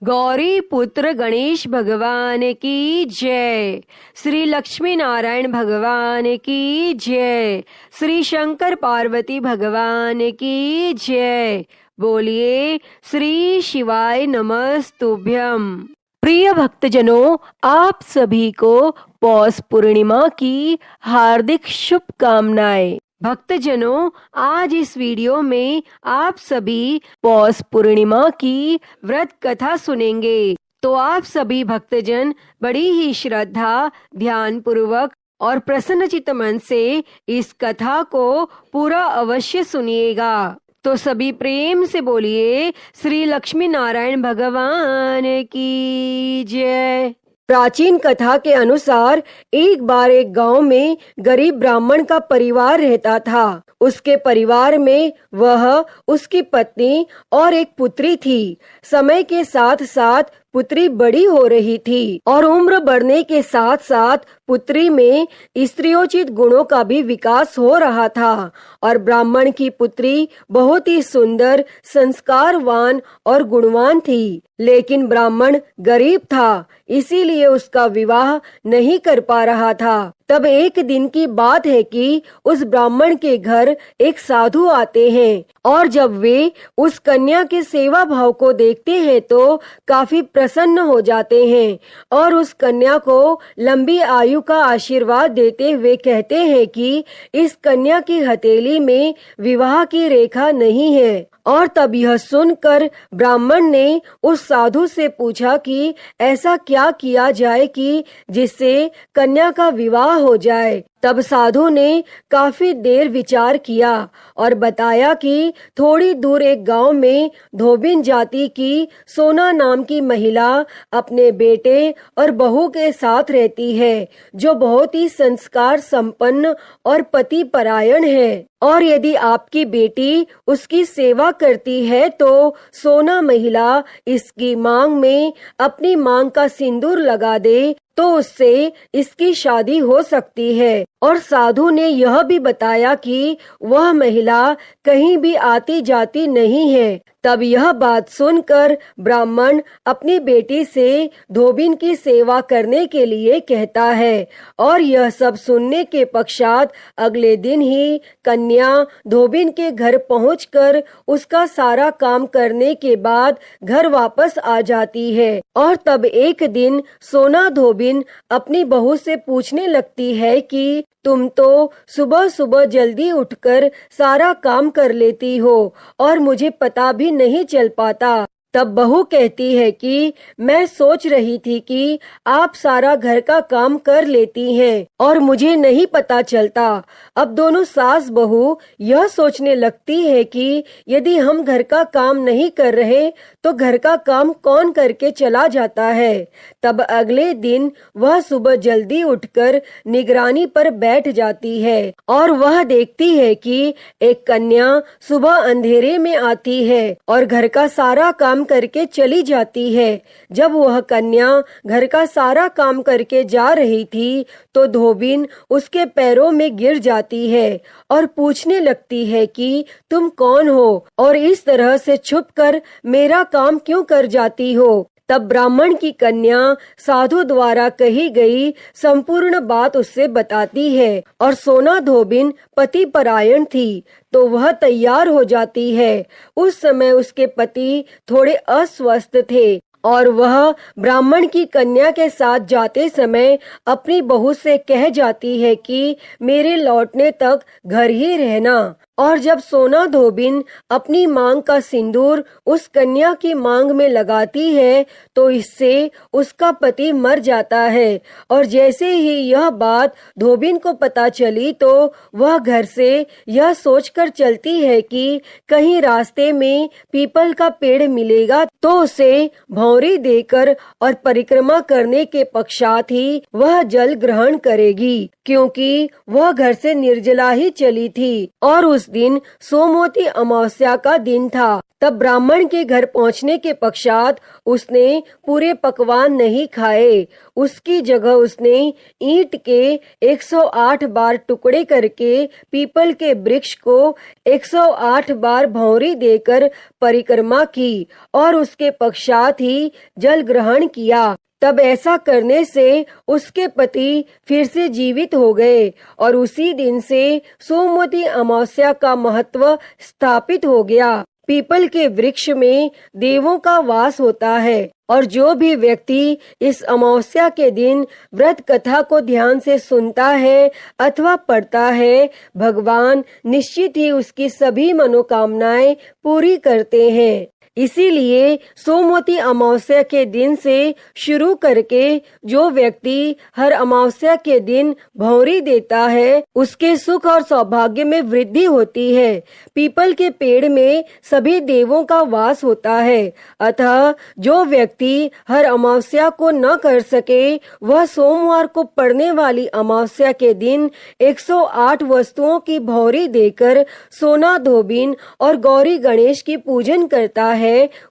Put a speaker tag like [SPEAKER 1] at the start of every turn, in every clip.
[SPEAKER 1] गौरी पुत्र गणेश भगवान की जय। श्री लक्ष्मी नारायण भगवान की जय। श्री शंकर पार्वती भगवान की जय। बोलिए श्री शिवाय नमस्तुभ्यम। प्रिय भक्तजनों, आप सभी को पौष पूर्णिमा की हार्दिक शुभकामनाएं। भक्तजनों, आज इस वीडियो में आप सभी पौष पूर्णिमा की व्रत कथा सुनेंगे। तो आप सभी भक्तजन बड़ी ही श्रद्धा, ध्यान पूर्वक और प्रसन्नचित्त मन से इस कथा को पूरा अवश्य सुनिएगा। तो सभी प्रेम से बोलिए श्री लक्ष्मी नारायण भगवान की जय। प्राचीन कथा के अनुसार एक बार एक गांव में गरीब ब्राह्मण का परिवार रहता था। उसके परिवार में वह, उसकी पत्नी और एक पुत्री थी। समय के साथ साथ पुत्री बड़ी हो रही थी और उम्र बढ़ने के साथ साथ पुत्री में स्त्रियोचित गुणों का भी विकास हो रहा था। और ब्राह्मण की पुत्री बहुत ही सुंदर, संस्कारवान और गुणवान थी। लेकिन ब्राह्मण गरीब था, इसीलिए उसका विवाह नहीं कर पा रहा था। तब एक दिन की बात है कि उस ब्राह्मण के घर एक साधु आते हैं और जब वे उस कन्या के सेवा भाव को देखते हैं तो काफी प्रसन्न हो जाते हैं और उस कन्या को लंबी आयु का आशीर्वाद देते हुए कहते हैं कि इस कन्या की हथेली में विवाह की रेखा नहीं है। और तब यह सुनकर ब्राह्मण ने उस साधु से पूछा कि ऐसा क्या किया जाए कि जिससे कन्या का विवाह हो जाए। तब साधु ने काफी देर विचार किया और बताया कि थोड़ी दूर एक गांव में धोबिन जाति की सोना नाम की महिला अपने बेटे और बहू के साथ रहती है, जो बहुत ही संस्कार संपन्न और पति परायण है। और यदि आपकी बेटी उसकी सेवा करती है तो सोना महिला इसकी मांग में अपनी मांग का सिंदूर लगा दे तो उससे इसकी शादी हो सकती है। और साधु ने यह भी बताया कि वह महिला कहीं भी आती जाती नहीं है। तब यह बात सुनकर ब्राह्मण अपनी बेटी से धोबिन की सेवा करने के लिए कहता है। और यह सब सुनने के पश्चात अगले दिन ही कन्या धोबिन के घर पहुंचकर उसका सारा काम करने के बाद घर वापस आ जाती है। और तब एक दिन सोना धोबिन अपनी बहू से पूछने लगती है कि तुम तो सुबह सुबह जल्दी उठकर सारा काम कर लेती हो और मुझे पता भी नहीं चल पाता। तब बहू कहती है कि मैं सोच रही थी कि आप सारा घर का काम कर लेती हैं और मुझे नहीं पता चलता। अब दोनों सास बहू यह सोचने लगती है कि यदि हम घर का काम नहीं कर रहे तो घर का काम कौन करके चला जाता है। तब अगले दिन वह सुबह जल्दी उठकर निगरानी पर बैठ जाती है और वह देखती है कि एक कन्या सुबह अंधेरे में आती है और घर का सारा काम करके चली जाती है। जब वह कन्या घर का सारा काम करके जा रही थी तो धोबिन उसके पैरों में गिर जाती है और पूछने लगती है कि तुम कौन हो और इस तरह से छुपकर मेरा काम क्यों कर जाती हो। तब ब्राह्मण की कन्या साधु द्वारा कही गई संपूर्ण बात उससे बताती है और सोना धोबिन पति परायण थी तो वह तैयार हो जाती है। उस समय उसके पति थोड़े अस्वस्थ थे और वह ब्राह्मण की कन्या के साथ जाते समय अपनी बहू से कह जाती है कि मेरे लौटने तक घर ही रहना। और जब सोना धोबिन अपनी मांग का सिंदूर उस कन्या की मांग में लगाती है तो इससे उसका पति मर जाता है। और जैसे ही यह बात धोबिन को पता चली तो वह घर से यह सोचकर चलती है कि कहीं रास्ते में पीपल का पेड़ मिलेगा तो उसे भौंरी देकर और परिक्रमा करने के पश्चात ही वह जल ग्रहण करेगी, क्योंकि वह घर से निर्जला ही चली थी। और उस उस दिन सोमवती अमावस्या का दिन था। तब ब्राह्मण के घर पहुंचने के पश्चात उसने पूरे पकवान नहीं खाए। उसकी जगह उसने ईंट के 108 बार टुकड़े करके पीपल के वृक्ष को 108 बार भौंरी देकर परिक्रमा की और उसके पश्चात ही जल ग्रहण किया। तब ऐसा करने से उसके पति फिर से जीवित हो गए और उसी दिन से सोमवती अमावस्या का महत्व स्थापित हो गया। पीपल के वृक्ष में देवों का वास होता है और जो भी व्यक्ति इस अमावस्या के दिन व्रत कथा को ध्यान से सुनता है अथवा पढ़ता है, भगवान निश्चित ही उसकी सभी मनोकामनाएं पूरी करते हैं। इसीलिए सोमवती अमावस्या के दिन से शुरू करके जो व्यक्ति हर अमावस्या के दिन भौंरी देता है उसके सुख और सौभाग्य में वृद्धि होती है। पीपल के पेड़ में सभी देवों का वास होता है, अतः जो व्यक्ति हर अमावस्या को न कर सके वह सोमवार को पड़ने वाली अमावस्या के दिन 108 वस्तुओं की भौंरी देकर सोना धोबिन और गौरी गणेश की पूजन करता है,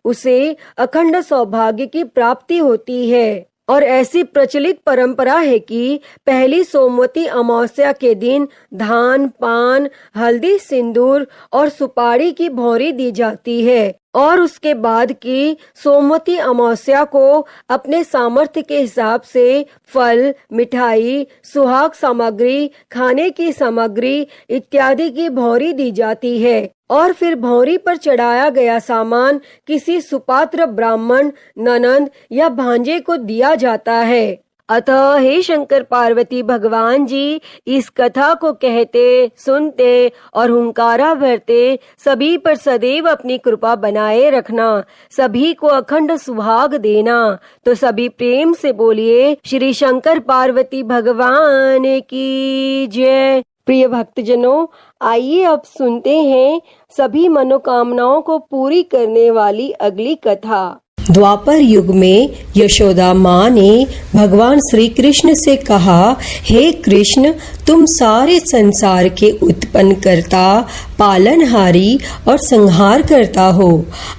[SPEAKER 1] उसे अखंड सौभाग्य की प्राप्ति होती है। और ऐसी प्रचलित परंपरा है कि पहली सोमवती अमावस्या के दिन धान, पान, हल्दी, सिंदूर और सुपारी की भौंरी दी जाती है और उसके बाद की सोमवती अमावस्या को अपने सामर्थ्य के हिसाब से फल, मिठाई, सुहाग सामग्री, खाने की सामग्री इत्यादि की भौंरी दी जाती है और फिर भौंरी पर चढ़ाया गया सामान किसी सुपात्र ब्राह्मण, ननंद या भांजे को दिया जाता है। अतः हे शंकर पार्वती भगवान जी, इस कथा को कहते, सुनते और हुंकारा भरते सभी पर सदैव अपनी कृपा बनाए रखना, सभी को अखंड सुहाग देना। तो सभी प्रेम से बोलिए श्री शंकर पार्वती भगवान की जय। प्रिय भक्तजनों, आइए अब सुनते हैं सभी मनोकामनाओं को पूरी करने वाली अगली कथा।
[SPEAKER 2] द्वापर युग में यशोदा माँ ने भगवान श्री कृष्ण से कहा, हे कृष्ण, तुम सारे संसार के उत्पन्न करता, पालनहारी और संहार करता हो।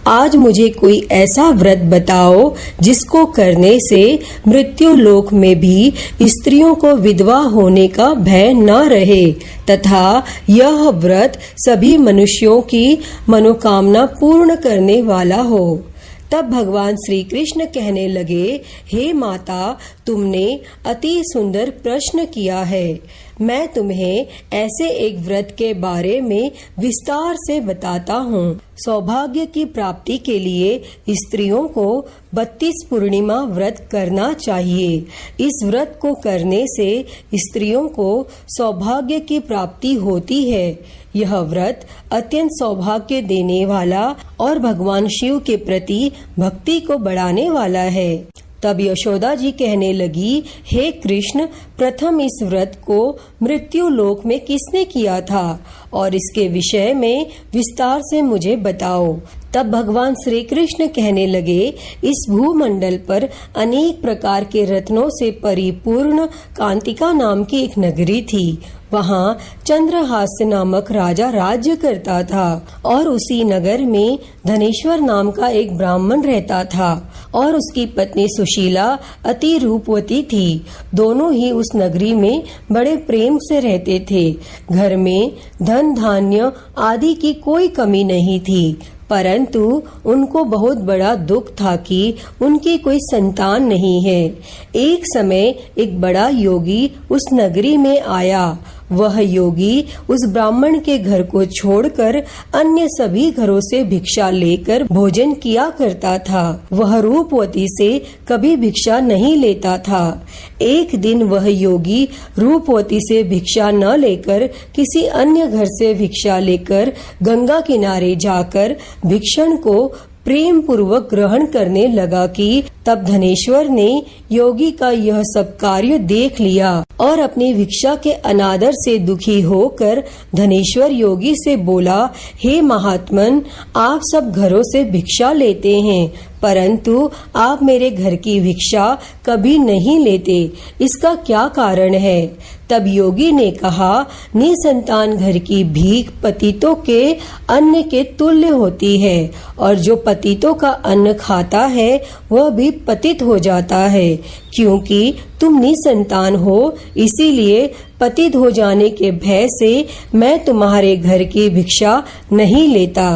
[SPEAKER 2] आज मुझे कोई ऐसा व्रत बताओ जिसको करने से मृत्यु लोक में भी स्त्रियों को विधवा होने का भय न रहे तथा यह व्रत सभी मनुष्यों की मनोकामना पूर्ण करने वाला हो। तब भगवान श्री कृष्ण कहने लगे, हे माता, तुमने अति सुंदर प्रश्न किया है। मैं तुम्हें ऐसे एक व्रत के बारे में विस्तार से बताता हूँ। सौभाग्य की प्राप्ति के लिए स्त्रियों को 32 पूर्णिमा व्रत करना चाहिए। इस व्रत को करने से स्त्रियों को सौभाग्य की प्राप्ति होती है। यह व्रत अत्यंत सौभाग्य देने वाला और भगवान शिव के प्रति भक्ति को बढ़ाने वाला है। तब यशोदा जी कहने लगी, हे कृष्ण, प्रथम इस व्रत को मृत्यु लोक में किसने किया था और इसके विषय में विस्तार से मुझे बताओ। तब भगवान श्री कृष्ण कहने लगे, इस भूमंडल पर अनेक प्रकार के रत्नों से परिपूर्ण कांतिका नाम की एक नगरी थी। वहाँ चंद्रहास्य नामक राजा राज्य करता था और उसी नगर में धनेश्वर नाम का एक ब्राह्मण रहता था और उसकी पत्नी सुशीला अति रूपवती थी। दोनों ही उस नगरी में बड़े प्रेम से रहते थे। घर में धन धान्य आदि की कोई कमी नहीं थी, परंतु उनको बहुत बड़ा दुख था कि उनकी कोई संतान नहीं है। एक समय एक बड़ा योगी उस नगरी में आया। वह योगी उस ब्राह्मण के घर को छोड़कर अन्य सभी घरों से भिक्षा लेकर भोजन किया करता था। वह रूपवती से कभी भिक्षा नहीं लेता था। एक दिन वह योगी रूपवती से भिक्षा न लेकर किसी अन्य घर से भिक्षा लेकर गंगा किनारे जाकर भिक्षण को प्रेम पूर्वक ग्रहण करने लगा कि तब धनेश्वर ने योगी का यह सब कार्य देख लिया और अपनी भिक्षा के अनादर से दुखी होकर धनेश्वर योगी से बोला, हे महात्मन, आप सब घरों से भिक्षा लेते हैं, परंतु आप मेरे घर की भिक्षा कभी नहीं लेते, इसका क्या कारण है? तब योगी ने कहा, निसंतान घर की भीख पतितों के अन्न के तुल्य होती है, और जो पतितों का अन्न खाता है वह भी पतित हो जाता है। क्योंकि तुम निसंतान हो, इसीलिए पतित हो जाने के भय से मैं तुम्हारे घर की भिक्षा नहीं लेता।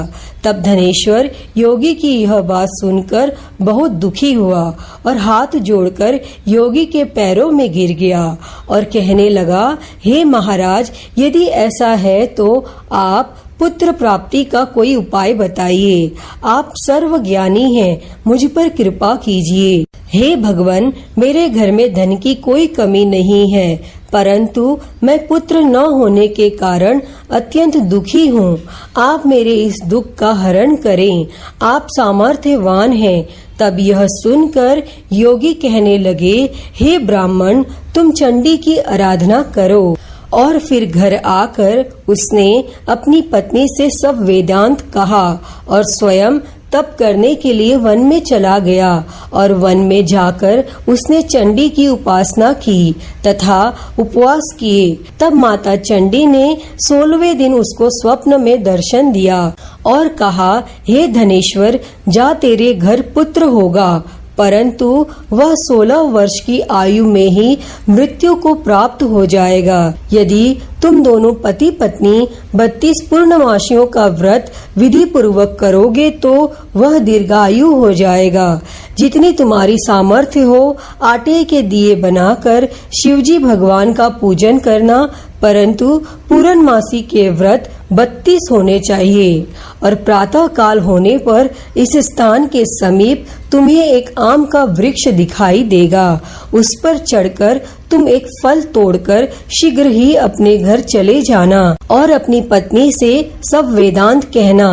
[SPEAKER 2] तब धनेश्वर योगी की यह बात सुनकर बहुत दुखी हुआ और हाथ जोड़कर योगी के पैरों में गिर गया और कहने लगा, हे महाराज, यदि ऐसा है तो आप पुत्र प्राप्ति का कोई उपाय बताइए। आप सर्वज्ञानी हैं, मुझ पर कृपा कीजिए। हे भगवान, मेरे घर में धन की कोई कमी नहीं है, परंतु मैं पुत्र न होने के कारण अत्यंत दुखी हूँ। आप मेरे इस दुख का हरण करें, आप सामर्थ्यवान हैं। तब यह सुनकर योगी कहने लगे, हे ब्राह्मण, तुम चंडी की आराधना करो। और फिर घर आकर उसने अपनी पत्नी से सब वेदांत कहा और स्वयं तप करने के लिए वन में चला गया। और वन में जाकर उसने चंडी की उपासना की तथा उपवास किए। तब माता चंडी ने 16वें दिन उसको स्वप्न में दर्शन दिया और कहा, हे धनेश्वर, जा, तेरे घर पुत्र होगा, परंतु वह 16 वर्ष की आयु में ही मृत्यु को प्राप्त हो जाएगा। यदि तुम दोनों पति पत्नी 32 पूर्णमासियों का व्रत विधि पूर्वक करोगे तो वह दीर्घायु हो जाएगा। जितनी तुम्हारी सामर्थ्य हो, आटे के दिए बनाकर शिवजी भगवान का पूजन करना, परंतु पूर्णमासी के व्रत 32 होने चाहिए। और प्रातः काल होने पर इस स्थान के समीप तुम्हें एक आम का वृक्ष दिखाई देगा। उस पर चढ़कर तुम एक फल तोड़कर शीघ्र ही अपने घर चले जाना और अपनी पत्नी से सब वेदांत कहना।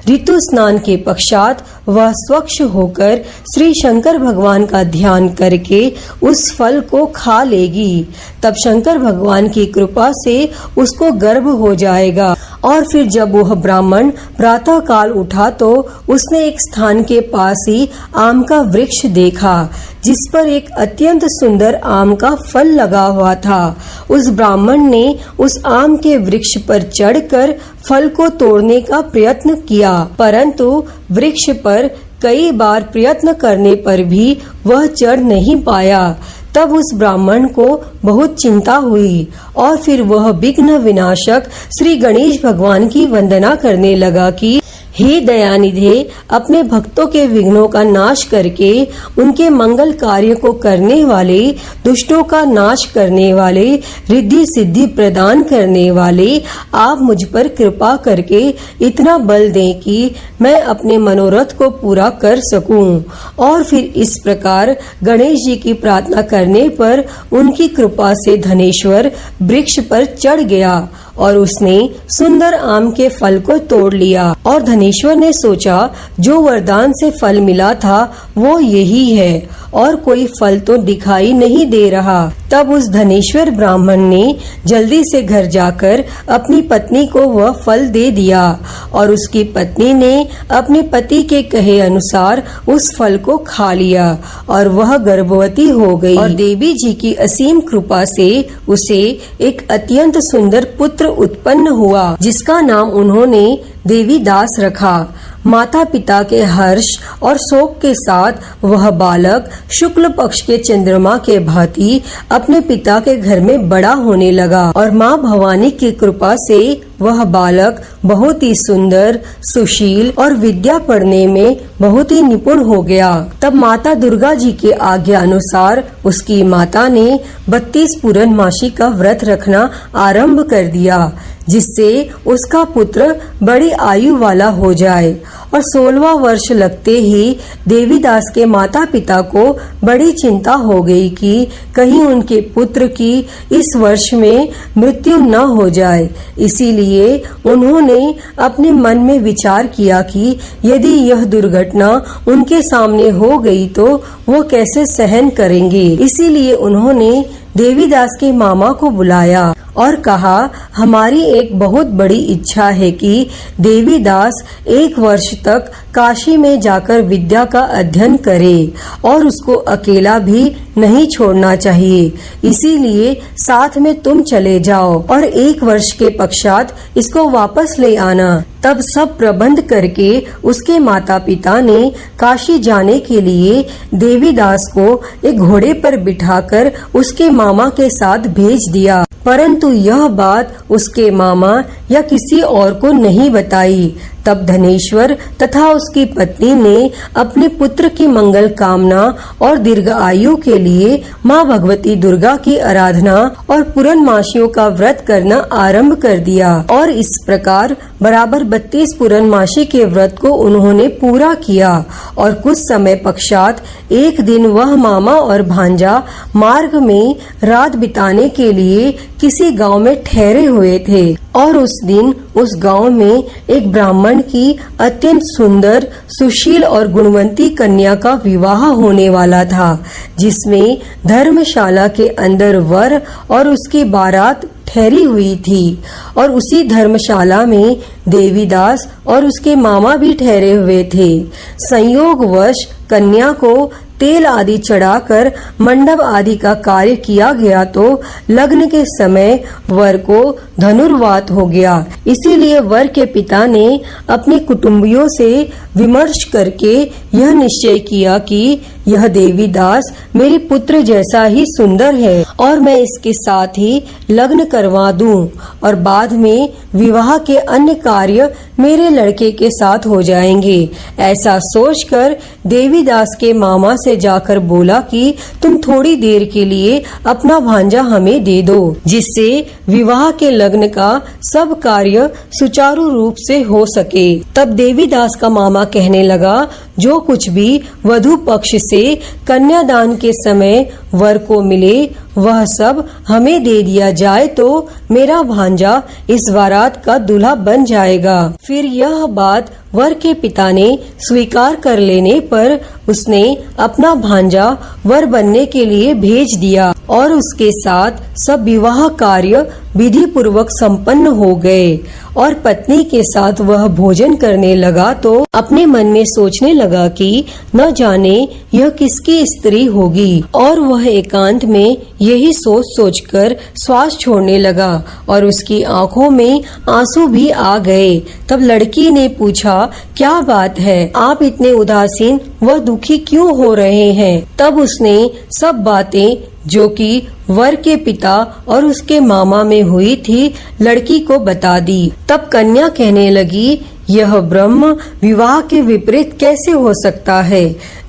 [SPEAKER 2] ऋतु स्नान के पश्चात वह स्वच्छ होकर श्री शंकर भगवान का ध्यान करके उस फल को खा लेगी। तब शंकर भगवान की कृपा से उसको गर्भ हो जाएगा। और फिर जब वह ब्राह्मण प्रातः काल उठा तो उसने एक स्थान के पास ही आम का वृक्ष देखा, जिस पर एक अत्यंत सुंदर आम का फल लगा हुआ था। उस ब्राह्मण ने उस आम के वृक्ष पर चढ़कर फल को तोड़ने का प्रयत्न किया, परंतु वृक्ष पर कई बार प्रयत्न करने पर भी वह चढ़ नहीं पाया। तब उस ब्राह्मण को बहुत चिंता हुई और फिर वह विघ्न विनाशक श्री गणेश भगवान की वंदना करने लगा कि हे दयानिधे, अपने भक्तों के विघ्नों का नाश करके उनके मंगल कार्य को करने वाले, दुष्टों का नाश करने वाले, रिद्धि सिद्धि प्रदान करने वाले, आप मुझ पर कृपा करके इतना बल दें कि मैं अपने मनोरथ को पूरा कर सकूं। और फिर इस प्रकार गणेश जी की प्रार्थना करने पर उनकी कृपा से धनेश्वर वृक्ष पर चढ़ गया और उसने सुंदर आम के फल को तोड़ लिया। और धनेश्वर ने सोचा, जो वरदान से फल मिला था वो यही है और कोई फल तो दिखाई नहीं दे रहा। तब उस धनेश्वर ब्राह्मण ने जल्दी से घर जाकर अपनी पत्नी को वह फल दे दिया और उसकी पत्नी ने अपने पति के कहे अनुसार उस फल को खा लिया और वह गर्भवती हो गई। और देवी जी की असीम कृपा से उसे एक अत्यंत सुंदर पुत्र उत्पन्न हुआ, जिसका नाम उन्होंने देवीदास रखा। माता पिता के हर्ष और शोक के साथ वह बालक शुक्ल पक्ष के चंद्रमा के भांति अपने पिता के घर में बड़ा होने लगा और माँ भवानी की कृपा से वह बालक बहुत ही सुंदर, सुशील और विद्या पढ़ने में बहुत ही निपुण हो गया। तब माता दुर्गा जी के आज्ञा अनुसार उसकी माता ने 32 पूर्णमासी का व्रत रखना आरंभ कर दिया, जिससे उसका पुत्र बड़ी आयु वाला हो जाए। और 16वां वर्ष लगते ही देवीदास के माता पिता को बड़ी चिंता हो गई कि कहीं उनके पुत्र की इस वर्ष में मृत्यु न हो जाए। इसीलिए उन्होंने अपने मन में विचार किया कि यदि यह दुर्घटना उनके सामने हो गई तो वो कैसे सहन करेंगे। इसीलिए उन्होंने देवीदास के मामा को बुलाया और कहा, हमारी एक बहुत बड़ी इच्छा है कि देवीदास 1 वर्ष तक काशी में जाकर विद्या का अध्ययन करे और उसको अकेला भी नहीं छोड़ना चाहिए। इसीलिए साथ में तुम चले जाओ और 1 वर्ष के पश्चात इसको वापस ले आना। तब सब प्रबंध करके उसके माता पिता ने काशी जाने के लिए देवीदास को एक घोड़े पर बिठाकर उसके मामा के साथ भेज दिया। परंतु यह बात उसके मामा या किसी और को नहीं बताई। तब धनेश्वर तथा उसकी पत्नी ने अपने पुत्र की मंगल कामना और दीर्घ आयु के लिए माँ भगवती दुर्गा की आराधना और पूर्णमासियों का व्रत करना आरंभ कर दिया और इस प्रकार बराबर 32 पूर्णमासी के व्रत को उन्होंने पूरा किया। और कुछ समय पश्चात एक दिन वह मामा और भांजा मार्ग में रात बिताने के लिए किसी गांव में ठहरे हुए थे और उस दिन उस गांव में एक ब्राह्मण की अत्यंत सुंदर, सुशील और गुणवंती कन्या का विवाह होने वाला था, जिसमें धर्मशाला के अंदर वर और उसकी बारात ठहरी हुई थी। और उसी धर्मशाला में देवीदास और उसके मामा भी ठहरे हुए थे। संयोगवश कन्या को तेल आदि चढ़ाकर मंडप आदि का कार्य किया गया तो लग्न के समय वर को धनुर्वात हो गया। इसीलिए वर के पिता ने अपने कुटुंबियों से विमर्श करके यह निश्चय किया कि यह देवीदास मेरे पुत्र जैसा ही सुंदर है और मैं इसके साथ ही लग्न करवा दूं और बाद में विवाह के अन्य कार्य मेरे लड़के के साथ हो जाएंगे। ऐसा सोचकर देवीदास के मामा से जाकर बोला कि तुम थोड़ी देर के लिए अपना भांजा हमें दे दो, जिससे विवाह के लग्न का सब कार्य सुचारू रूप से हो सके। तब देवीदास का मामा कहने लगा, जो कुछ भी वधू पक्ष से कन्यादान के समय वर को मिले वह सब हमें दे दिया जाए तो मेरा भांजा इस बारात का दूल्हा बन जाएगा। फिर यह बात वर के पिता ने स्वीकार कर लेने पर उसने अपना भांजा वर बनने के लिए भेज दिया और उसके साथ सब विवाह कार्य विधि पूर्वक संपन्न हो गए। और पत्नी के साथ वह भोजन करने लगा तो अपने मन में सोचने लगा कि न जाने यह किसकी स्त्री होगी, और वह एकांत में यही सोच सोचकर श्वास छोड़ने लगा और उसकी आंखों में आंसू भी आ गए। तब लड़की ने पूछा, क्या बात है, आप इतने उदासीन व दुखी क्यों हो रहे हैं? तब उसने सब बातें जो कि वर के पिता और उसके मामा में हुई थी लड़की को बता दी। तब कन्या कहने लगी, यह ब्रह्म विवाह के विपरीत कैसे हो सकता है?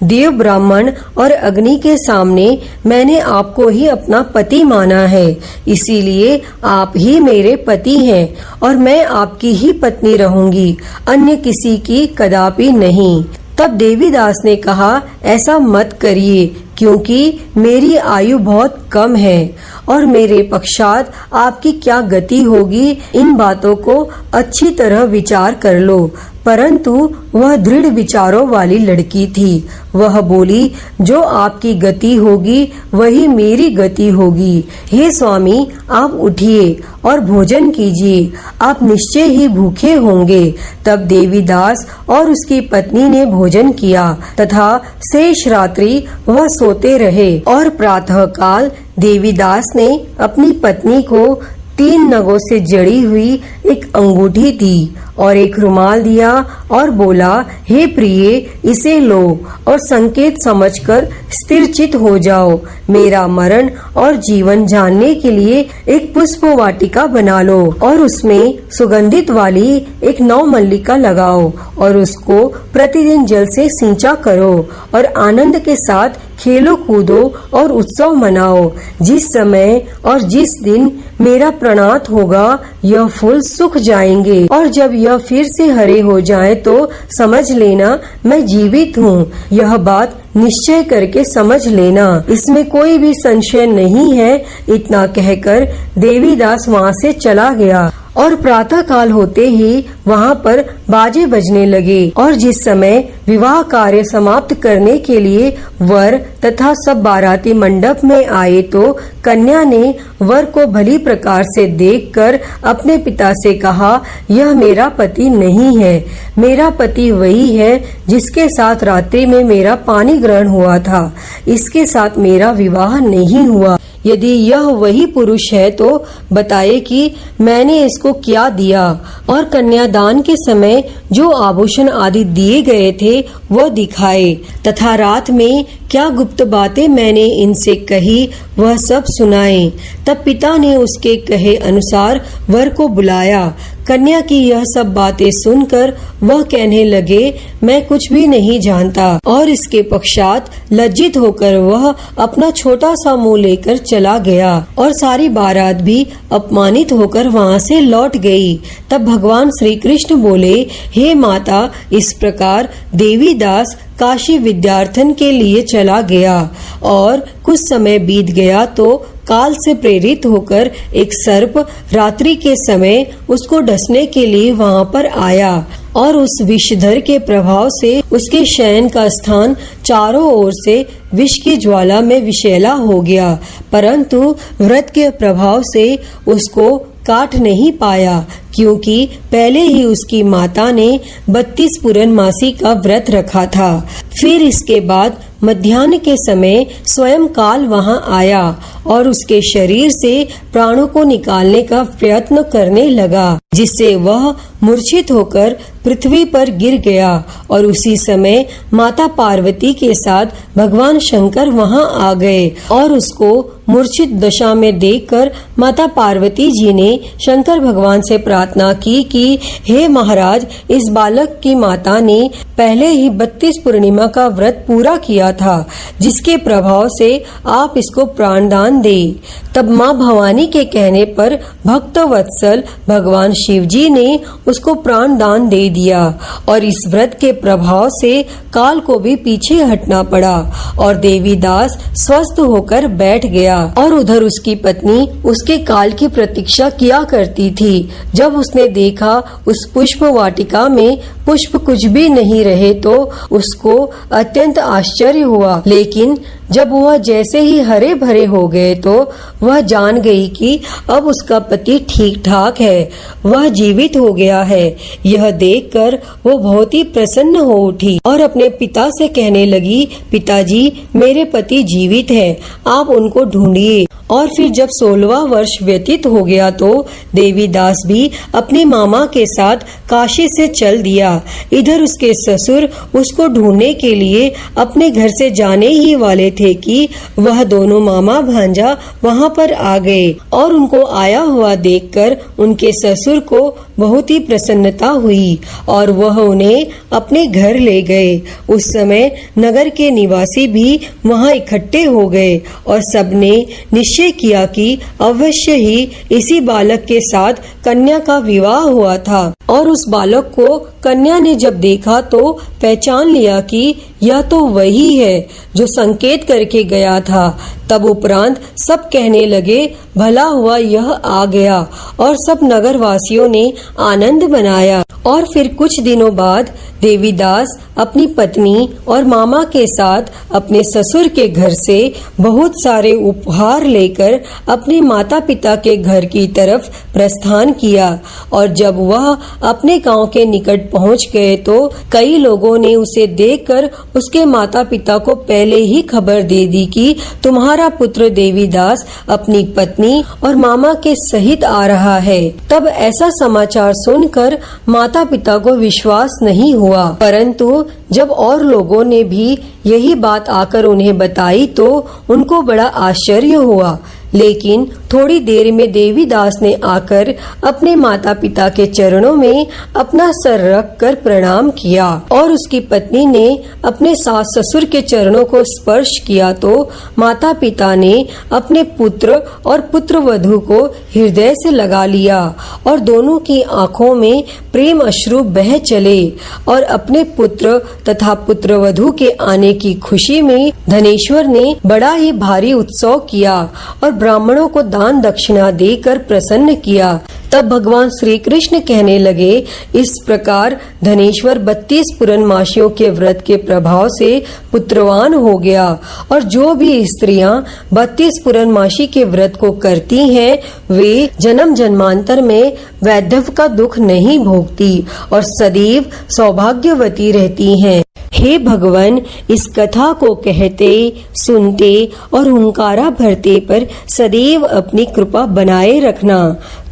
[SPEAKER 2] देव, ब्राह्मण और अग्नि के सामने मैंने आपको ही अपना पति माना है, इसीलिए आप ही मेरे पति हैं और मैं आपकी ही पत्नी रहूंगी, अन्य किसी की कदापि नहीं। तब देवीदास ने कहा, ऐसा मत करिए, क्योंकि मेरी आयु बहुत कम है और मेरे पश्चात आपकी क्या गति होगी, इन बातों को अच्छी तरह विचार कर लो। परंतु वह दृढ़ विचारों वाली लड़की थी। वह बोली, जो आपकी गति होगी वही मेरी गति होगी। हे स्वामी, आप उठिए और भोजन कीजिए, आप निश्चय ही भूखे होंगे। तब देवीदास और उसकी पत्नी ने भोजन किया तथा शेष रात्रि वह सोते रहे। और प्रातः काल देवीदास ने अपनी पत्नी को 3 नगों से जड़ी हुई एक अंगूठी दी और एक रुमाल दिया और बोला, हे प्रिय, इसे लो और संकेत समझकर स्थिरचित हो जाओ। मेरा मरण और जीवन जानने के लिए एक पुष्प वाटिका बना लो और उसमें सुगंधित वाली एक नवमल्लिका लगाओ और उसको प्रतिदिन जल से सिंचा करो और आनंद के साथ खेलो कूदो और उत्सव मनाओ। जिस समय और जिस दिन मेरा प्रणात होगा यह फूल सूख जाएंगे और जब यह फिर से हरे हो जाए तो समझ लेना मैं जीवित हूँ। यह बात निश्चय करके समझ लेना, इसमें कोई भी संशय नहीं है। इतना कहकर देवीदास वहाँ से चला गया और प्रातः काल होते ही वहाँ पर बाजे बजने लगे। और जिस समय विवाह कार्य समाप्त करने के लिए वर तथा सब बाराती मंडप में आए तो कन्या ने वर को भली प्रकार से देखकर अपने पिता से कहा, यह मेरा पति नहीं है। मेरा पति वही है जिसके साथ रात्रि में मेरा पानी ग्रहण हुआ था। इसके साथ मेरा विवाह नहीं हुआ। यदि यह वही पुरुष है तो बताए कि मैंने इसको क्या दिया। और कन्यादान के समय जो आभूषण आदि दिए गए थे वह दिखाए, तथा रात में क्या गुप्त बातें मैंने इनसे कही वह सब सुनाए। तब पिता ने उसके कहे अनुसार वर को बुलाया। कन्या की यह सब बातें सुनकर वह कहने लगे, मैं कुछ भी नहीं जानता। और इसके पश्चात लज्जित होकर वह अपना छोटा सा मुंह लेकर चला गया और सारी बारात भी अपमानित होकर वहाँ से लौट गई। तब भगवान श्री कृष्ण बोले, हे माता, इस प्रकार देवीदास काशी विद्यार्थन के लिए चला गया। और कुछ समय बीत गया तो काल से प्रेरित होकर एक सर्प रात्रि के समय उसको डसने के लिए वहाँ पर आया और उस विषधर के प्रभाव से उसके शयन का स्थान चारों ओर से विष की ज्वाला में विषैला हो गया, परंतु व्रत के प्रभाव से उसको काट नहीं पाया, क्योंकि पहले ही उसकी माता ने 32 पूर्णमासी का व्रत रखा था। फिर इसके बाद मध्याह्न के समय स्वयं काल वहाँ आया और उसके शरीर से प्राणों को निकालने का प्रयत्न करने लगा, जिससे वह मूर्छित होकर पृथ्वी पर गिर गया। और उसी समय माता पार्वती के साथ भगवान शंकर वहाँ आ गए और उसको मूर्छित दशा में देखकर माता पार्वती जी ने शंकर भगवान से प्रार्थना की कि हे महाराज, इस बालक की माता ने पहले ही 32 पूर्णिमा का व्रत पूरा किया था, जिसके प्रभाव से आप इसको प्राणदान दे। तब माँ भवानी के कहने पर भक्त वत्सल भगवान शिव जी ने उसको प्राण दान दे दिया और इस व्रत के प्रभाव से काल को भी पीछे हटना पड़ा और देवीदास स्वस्थ होकर बैठ गया। और उधर उसकी पत्नी उसके काल की प्रतीक्षा किया करती थी। जब उसने देखा उस पुष्प वाटिका में पुष्प कुछ भी नहीं रहे तो उसको अत्यंत आश्चर्य हुआ, लेकिन जब वह जैसे ही हरे भरे हो गए तो वह जान गई कि अब उसका पति ठीक ठाक है, वह जीवित हो गया है। यह देखकर वो बहुत ही प्रसन्न हो उठी और अपने पिता से कहने लगी, पिताजी, मेरे पति जीवित हैं, आप उनको ढूंढिए। और फिर जब 16वां वर्ष व्यतीत हो गया तो देवीदास भी अपने मामा के साथ काशी से चल दिया। इधर उसके ससुर उसको ढूंढने के लिए अपने घर से जाने ही वाले थे कि वह दोनों मामा भांजा वहां पर आ गए और उनको आया हुआ देखकर उनके ससुर को बहुत ही प्रसन्नता हुई और वह उन्हें अपने घर ले गए। उस समय नगर के निवासी भी वहां इकट्ठे हो गए और सबने निश्चय किया कि अवश्य ही इसी बालक के साथ कन्या का विवाह हुआ था। और उस बालक को कन्या ने जब देखा तो पहचान लिया कि यह तो वही है जो संकेत करके गया था। तब उपरांत सब कहने लगे, भला हुआ यह आ गया, और सब नगर वासियों ने आनंद मनाया। और फिर कुछ दिनों बाद देवीदास अपनी पत्नी और मामा के साथ अपने ससुर के घर से बहुत सारे उपहार लेकर अपने माता पिता के घर की तरफ प्रस्थान किया। और जब वह अपने गांव के निकट पहुंच गए तो कई लोगों ने उसे देखकर उसके माता पिता को पहले ही खबर दे दी कि तुम्हारा पुत्र देवीदास अपनी पत्नी और मामा के सहित आ रहा है। तब ऐसा समाचार सुनकर माता पिता को विश्वास नहीं हुआ, परंतु जब और लोगों ने भी यही बात आकर उन्हें बताई तो उनको बड़ा आश्चर्य हुआ। लेकिन थोड़ी देर में देवीदास ने आकर अपने माता पिता के चरणों में अपना सर रख कर प्रणाम किया और उसकी पत्नी ने अपने सास ससुर के चरणों को स्पर्श किया तो माता पिता ने अपने पुत्र और पुत्र वधू को हृदय से लगा लिया और दोनों की आंखों में प्रेम अश्रु बह चले और अपने पुत्र तथा पुत्र वधू के आने की खुशी में धनेश्वर ने बड़ा ही भारी उत्सव किया और ब्राह्मणों को दान दक्षिणा देकर प्रसन्न किया। तब भगवान श्री कृष्ण कहने लगे, इस प्रकार धनेश्वर 32 पूर्णमासियों के व्रत के प्रभाव से पुत्रवान हो गया। और जो भी स्त्रियां 32 पूर्णमासी के व्रत को करती हैं, वे जन्म जन्मांतर में वैधव्य का दुख नहीं भोगती और सदैव सौभाग्यवती रहती हैं। हे भगवान, इस कथा को कहते, सुनते और हुंकारा भरते पर सदैव अपनी कृपा बनाए रखना।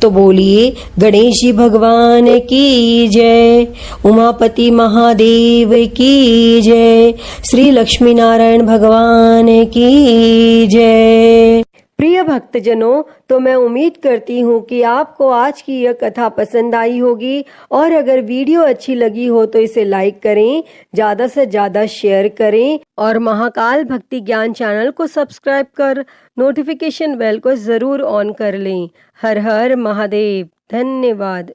[SPEAKER 2] तो बोलिए गणेश जी भगवान की जय, उमापति महादेव की जय, श्री लक्ष्मी नारायण भगवान की जय।
[SPEAKER 1] प्रिय भक्तजनों, तो मैं उम्मीद करती हूँ कि आपको आज की यह कथा पसंद आई होगी और अगर वीडियो अच्छी लगी हो तो इसे लाइक करें, ज्यादा से ज्यादा शेयर करें और महाकाल भक्ति ज्ञान चैनल को सब्सक्राइब कर नोटिफिकेशन बेल को जरूर ऑन कर लें। हर हर महादेव। धन्यवाद।